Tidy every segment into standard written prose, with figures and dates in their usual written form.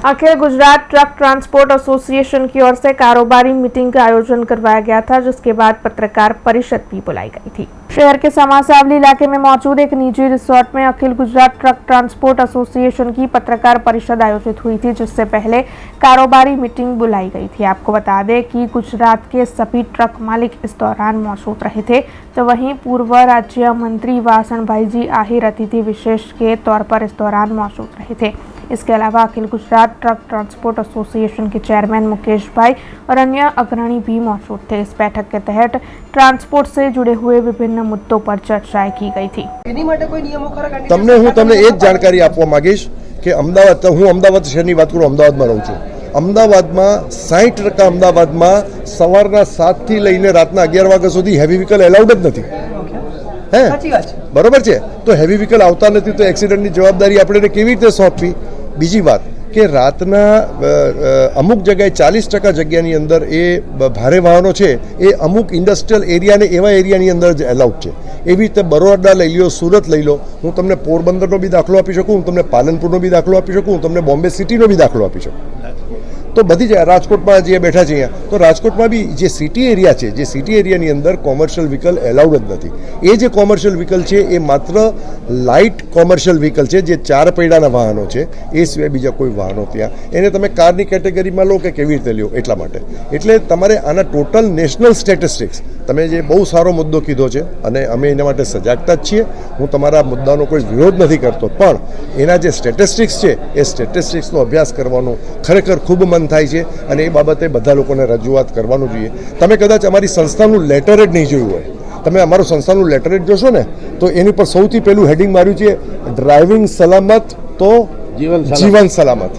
अखिल Gujarat truck transport association की ओर से कारोबारी मीटिंग का आयोजन करवाया गया था, जिसके बाद पत्रकार परिषद भी बुलाई गई थी। शहर के समासावली इलाके में मौजूद एक निजी रिसोर्ट में अखिल गुजरात ट्रक ट्रांसपोर्ट एसोसिएशन की पत्रकार परिषद आयोजित हुई थी, जिससे पहले कारोबारी मीटिंग बुलाई गई थी। आपको बता दें कि गुजरात के सभी ट्रक मालिक इस दौरान मौजूद रहे थे, तो वहीं पूर्व राज्य मंत्री वासणभाई जी आहिर अतिथि विशेष के तौर पर इस दौरान मौजूद रहे थे। इसके अलावा अखिल गुजरात ट्रक ट्रांसपोर्ट एसोसिएशन के चेयरमैन मुकेश भाई और अन्य अग्रणी भी मौजूद थे। इस बैठक के तहत ट्रांसपोर्ट से जुड़े हुए विभिन्न मुद्दों पर चर्चाएं की गई थी। તમને એ જ જાણકારી આપવા માંગીશ કે હું અમદાવાદ શહેરની વાત કરું, અમદાવાદમાં રહું છું। અમદાવાદમાં 60% અમદાવાદમાં સવારના 7 થી લઈને રાતના 11 વાગ્યા સુધી હેવી વ્હીકલ એલાઉડ જ નથી। હે, બરોબર છે? તો હેવી વ્હીકલ આવતા નથી તો એક્સિડન્ટની જવાબદારી આપણે કેવી રીતે સોંપવી? બીજી વાત કે રાતના અમુક જગ્યાએ 40% જગ્યાની અંદર એ ભારે વાહનો છે એ અમુક ઇન્ડસ્ટ્રીયલ એરિયા ને એવા એરિયાની અંદર જ એલાઉડ છે। એવી રીતે બરોડા લઈ લો, સુરત લઈ લો, હું તમને પોરબંદરનો બી દાખલો આપી શકું, હું તમને પાલનપુરનો બી દાખલો આપી શકું, હું તમને બોમ્બે સિટીનો બી દાખલો આપી શકું। તો બધી જગ્યાએ રાજકોટમાં જે બેઠા છે અહીંયા, તો રાજકોટમાં બી જે સિટી એરિયા છે, જે સિટી એરિયાની અંદર કોમર્શિયલ વ્હીકલ એલાઉડ જ નથી। એ જે કોમર્શિયલ વ્હીકલ છે એ માત્ર લાઇટ કોમર્શિયલ વ્હીકલ છે, જે 4 પૈડાના વાહનો છે, એ સિવાય બીજા કોઈ વાહનો ત્યાં એને તમે કારની કેટેગરીમાં લો કે કેવી રીતે લ્યો એટલા માટે। એટલે તમારે આના ટોટલ નેશનલ સ્ટેટિસ્ટિક્સ, તમે જે બહુ સારો મુદ્દો કીધો છે અને અમે એના માટે સજાગતા જ છીએ। હું તમારા મુદ્દાનો કોઈ વિરોધ નથી કરતો, પણ એના જે સ્ટેટિસ્ટિક્સ છે એ સ્ટેટિસ્ટિક્સનો અભ્યાસ કરવાનો ખરેખર ખૂબ મન થાય છે અને એ બાબતે બધા લોકોને રજૂઆત કરવાનું જોઈએ। તમે કદાચ અમારી સંસ્થાનું લેટર જ નહીં જોયું હોય, તમે અમારું સંસ્થાનું લેટર જ જોશો ને તો એની પર સૌથી પહેલું હેડિંગ માર્યું છે ડ્રાઇવિંગ સલામત તો જીવન સલામત।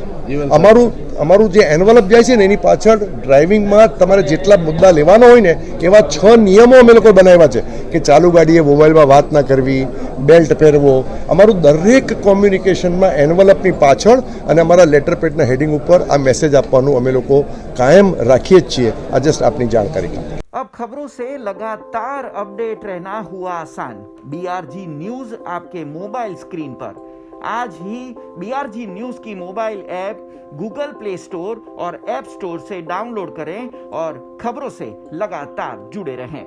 અમારું જે એન્વલપ જાય છે ને એની પાછળ ડ્રાઇવિંગમાં તમારે જેટલા મુદ્દા લેવાના હોય ને એવા 6 નિયમો અમે લોકો બનાવ્યા છે કે ચાલુ ગાડીએ મોબાઈલમાં વાત ના કરવી, બેલ્ટ પહેરવો। અમારું દરેક કોમ્યુનિકેશનમાં એન્વલપની પાછળ અને અમારા લેટર પેડના હેડિંગ ઉપર આ મેસેજ આપવાનું અમે લોકો કાયમ રાખીએ જ છીએ। આ જસ્ટ આપની જાણકારી। अब खबरों से लगातार अपडेट रहना हुआ आसान। बीआरजी न्यूज आपके मोबाइल स्क्रीन पर। आज ही बीआरजी न्यूज की mobile app Google play store और ऐप स्टोर से डाउनलोड करें और खबरों से लगातार जुड़े रहें।